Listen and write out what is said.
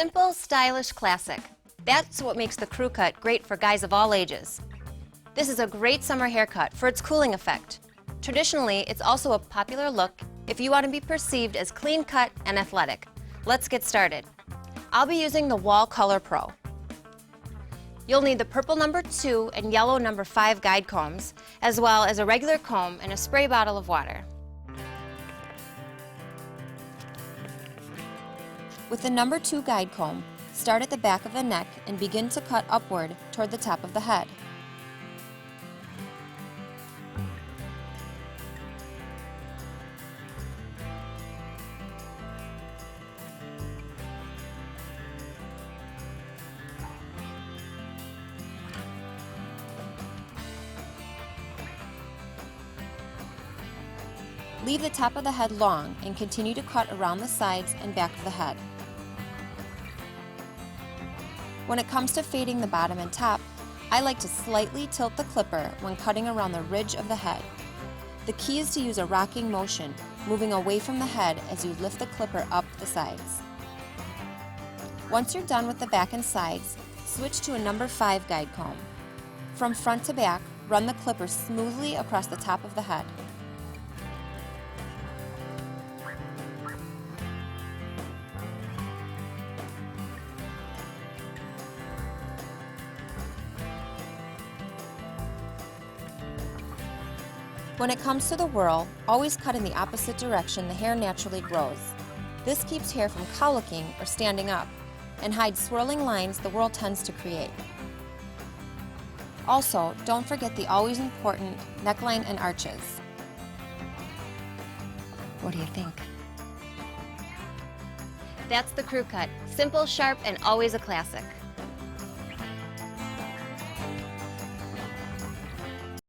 Simple, stylish, classic. That's what makes the crew cut great for guys of all ages. This is a great summer haircut for its cooling effect. Traditionally, it's also a popular look if you want to be perceived as clean-cut and athletic. Let's get started. I'll be using the Wahl Color Pro. You'll need the purple number 2 and yellow number 5 guide combs, as well as a regular comb and a spray bottle of water. With the number 2 guide comb, start at the back of the neck and begin to cut upward toward the top of the head. Leave the top of the head long and continue to cut around the sides and back of the head. When it comes to fading the bottom and top, I like to slightly tilt the clipper when cutting around the ridge of the head. The key is to use a rocking motion, moving away from the head as you lift the clipper up the sides. Once you're done with the back and sides, switch to a number 5 guide comb. From front to back, run the clipper smoothly across the top of the head. When it comes to the whirl, always cut in the opposite direction the hair naturally grows. This keeps hair from colicking or standing up, and hides swirling lines the whirl tends to create. Also, don't forget the always important neckline and arches. What do you think? That's the crew cut. Simple, sharp, and always a classic.